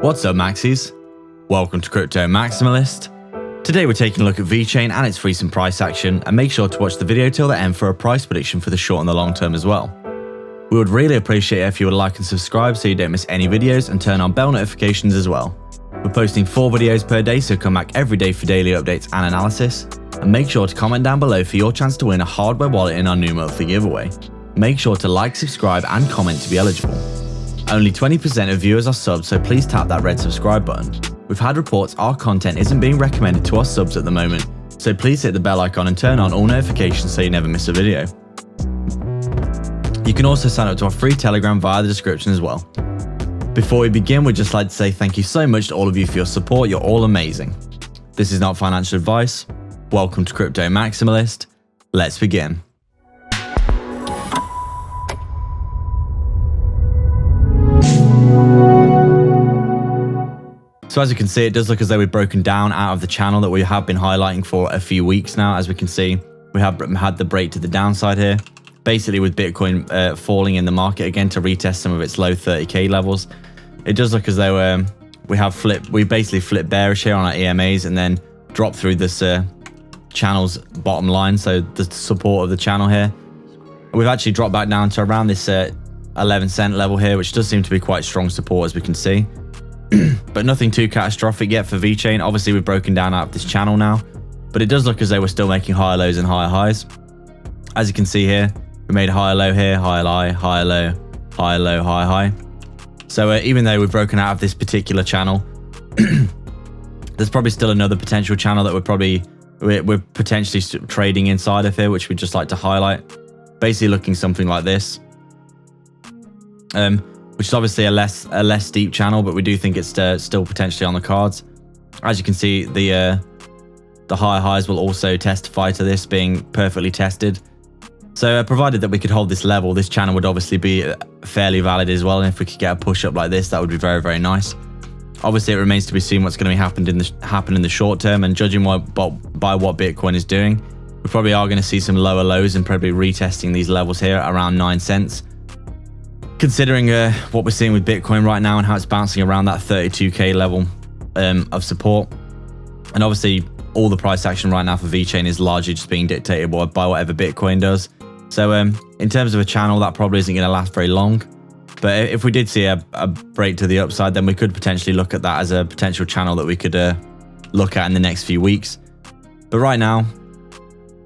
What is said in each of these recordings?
What's up, Maxis? Welcome to Crypto Maximalist. Today we're taking a look at Vechain and its recent price action, and make sure to watch the video till the end for a price prediction for the short and the long term as well. We would really appreciate it if you would like and subscribe so you don't miss any videos, and turn on bell notifications as well. We're posting 4 videos per day, so come back every day for daily updates and analysis. And make sure to comment down below for your chance to win a hardware wallet in our new monthly giveaway. Make sure to like, subscribe and comment to be eligible. Only 20% of viewers are subs, so please tap that red subscribe button. We've had reports our content isn't being recommended to our subs at the moment, so please hit the bell icon and turn on all notifications so you never miss a video. You can also sign up to our free Telegram via the description as well. Before we begin, we'd just like to say thank you so much to all of you for your support. You're all amazing. This is not financial advice. Welcome to Crypto Maximalist. Let's begin. So as you can see, it does look as though we've broken down out of the channel that we have been highlighting for a few weeks now. As we can see, we have had the break to the downside here, basically with Bitcoin falling in the market again to retest some of its low 30k levels. It does look as though we basically flipped bearish here on our EMAs and then dropped through this channel's bottom line, so the support of the channel here. We've actually dropped back down to around this 11 cent level here, which does seem to be quite strong support, as we can see. But nothing too catastrophic yet for Vechain. Obviously, we've broken down out of this channel now, but it does look as though we're still making higher lows and higher highs. As you can see here, we made a higher low here, higher high, higher low, higher low, higher high. So even though we've broken out of this particular channel, there's probably still another potential channel that we're potentially trading inside of here, which we'd just like to highlight. Basically looking something like this. Which is obviously a less steep channel, but we do think it's still potentially on the cards. As you can see, the higher highs will also testify to this being perfectly tested. So provided that we could hold this level, this channel would obviously be fairly valid as well. And if we could get a push up like this, that would be very, very nice. Obviously, it remains to be seen what's going to happen in the short term, and judging by what Bitcoin is doing, we probably are going to see some lower lows and probably retesting these levels here around 9 cents. Considering what we're seeing with Bitcoin right now and how it's bouncing around that 32k level of support. And obviously, all the price action right now for Vechain is largely just being dictated by whatever Bitcoin does. So in terms of a channel, that probably isn't going to last very long. But if we did see a break to the upside, then we could potentially look at that as a potential channel that we could look at in the next few weeks. But right now,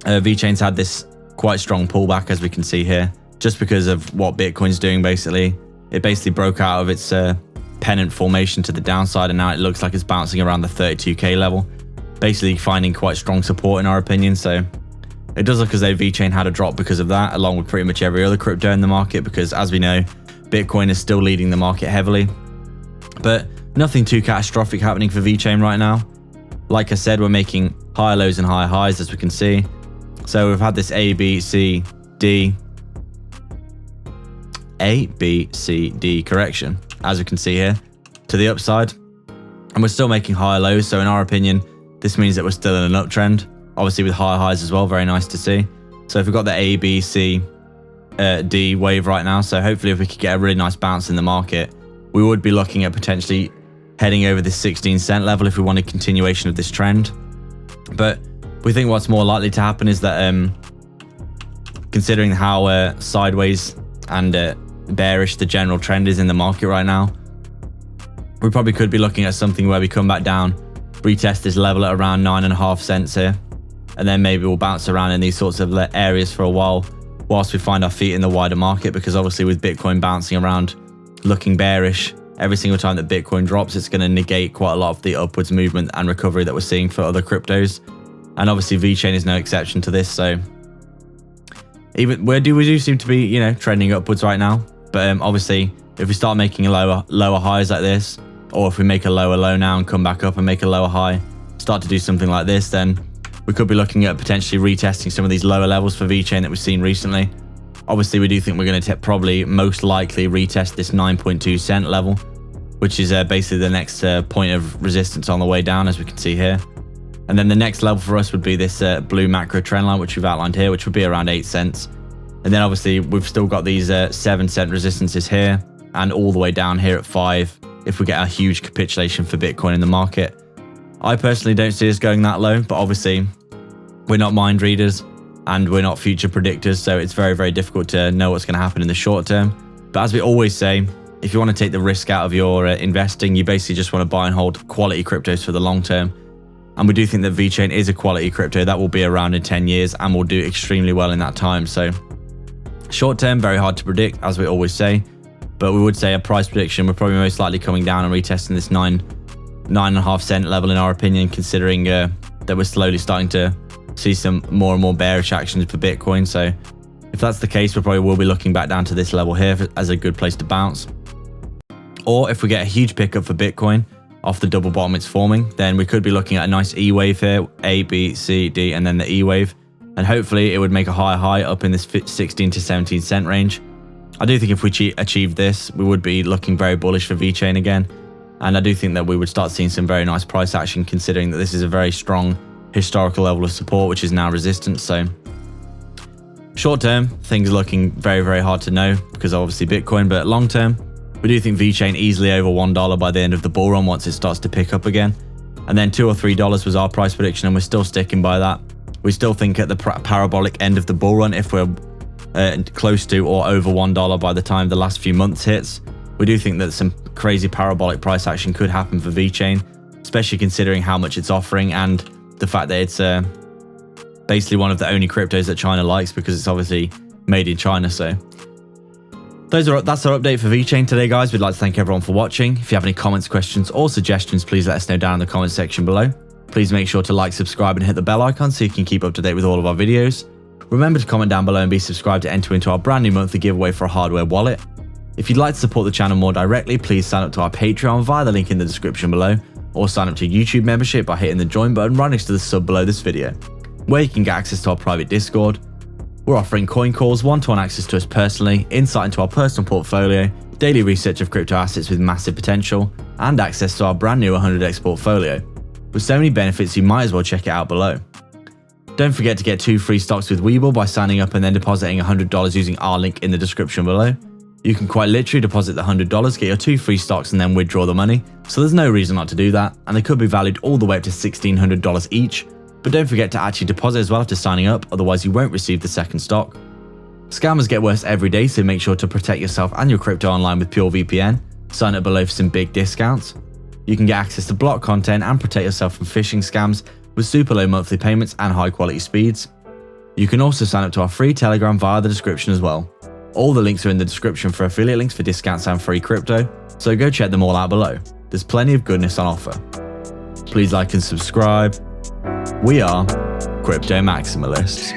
Vechain's had this quite strong pullback, as we can see here, just because of what Bitcoin's doing. Basically, it basically broke out of its pennant formation to the downside, and now it looks like it's bouncing around the 32k level, basically finding quite strong support in our opinion. So it does look as though Vechain had a drop because of that, along with pretty much every other crypto in the market, because as we know, Bitcoin is still leading the market heavily. But nothing too catastrophic happening for Vechain right now. Like I said, we're making higher lows and higher highs, as we can see. So we've had this A, B, C, D correction, as we can see here, to the upside, and we're still making higher lows. So in our opinion, this means that we're still in an uptrend, obviously with higher highs as well. Very nice to see. So if we've got the A, B, C, D wave right now, so hopefully if we could get a really nice bounce in the market, we would be looking at potentially heading over this 16 cent level if we want a continuation of this trend. But we think what's more likely to happen is that considering how sideways and bearish the general trend is in the market right now, we probably could be looking at something where we come back down, retest this level at around 9.5 cents here, and then maybe we'll bounce around in these sorts of areas for a while whilst we find our feet in the wider market. Because obviously with Bitcoin bouncing around looking bearish every single time that Bitcoin drops, it's going to negate quite a lot of the upwards movement and recovery that we're seeing for other cryptos, and obviously Vechain is no exception to this. So even we do seem to be, trending upwards right now. But obviously, if we start making lower highs like this, or if we make a lower low now and come back up and make a lower high, start to do something like this, then we could be looking at potentially retesting some of these lower levels for Vechain that we've seen recently. Obviously, we do think we're going to probably most likely retest this 9.2 cent level, which is basically the next point of resistance on the way down, as we can see here. And then the next level for us would be this blue macro trend line, which we've outlined here, which would be around 8 cents. And then obviously we've still got these 7 cent resistances here, and all the way down here at 5, if we get a huge capitulation for Bitcoin in the market. I personally don't see us going that low, but obviously we're not mind readers and we're not future predictors, so it's very, very difficult to know what's going to happen in the short term. But as we always say, if you want to take the risk out of your investing, you basically just want to buy and hold quality cryptos for the long term. And we do think that Vechain is a quality crypto that will be around in 10 years and will do extremely well in that time. So short term, very hard to predict, as we always say. But we would say a price prediction, we're probably most likely coming down and retesting this 9.5 cent level in our opinion, considering that we're slowly starting to see some more and more bearish actions for Bitcoin. So if that's the case, we probably will be looking back down to this level here as a good place to bounce. Or if we get a huge pickup for Bitcoin off the double bottom it's forming, then we could be looking at a nice E wave here, A, B, C, D, and then the E wave. And hopefully it would make a higher high up in this 16 to 17 cent range. I do think if we achieve this, we would be looking very bullish for Vechain again. And I do think that we would start seeing some very nice price action, considering that this is a very strong historical level of support, which is now resistance. So short term, things are looking very, very hard to know because of obviously Bitcoin, but long term, we do think Vechain easily over $1 by the end of the bull run once it starts to pick up again. And then $2 or $3 was our price prediction, and we're still sticking by that. We still think at the parabolic end of the bull run, if we're close to or over $1 by the time the last few months hits, we do think that some crazy parabolic price action could happen for Vechain, especially considering how much it's offering and the fact that it's basically one of the only cryptos that China likes because it's obviously made in China. So that's our update for Vechain today, guys. We'd like to thank everyone for watching. If you have any comments, questions, or suggestions, please let us know down in the comments section below. Please make sure to like, subscribe, and hit the bell icon so you can keep up to date with all of our videos. Remember to comment down below and be subscribed to enter into our brand new monthly giveaway for a hardware wallet. If you'd like to support the channel more directly, please sign up to our Patreon via the link in the description below, or sign up to YouTube membership by hitting the join button right next to the sub below this video, where you can get access to our private Discord. We're offering coin calls, one-to-one access to us personally, insight into our personal portfolio, daily research of crypto assets with massive potential, and access to our brand new 100x portfolio. With so many benefits, you might as well check it out below. Don't forget to get 2 free stocks with Webull by signing up and then depositing $100 using our link in the description below. You can quite literally deposit the $100, get your 2 free stocks, and then withdraw the money, so there's no reason not to do that, and they could be valued all the way up to $1,600 each. But don't forget to actually deposit as well after signing up, otherwise you won't receive the second stock. Scammers get worse every day, so make sure to protect yourself and your crypto online with PureVPN. Sign up below for some big discounts. You can get access to block content and protect yourself from phishing scams with super low monthly payments and high quality speeds. You can also sign up to our free Telegram via the description as well. All the links are in the description for affiliate links for discounts and free crypto, so go check them all out below. There's plenty of goodness on offer. Please like and subscribe. We are Crypto Maximalists.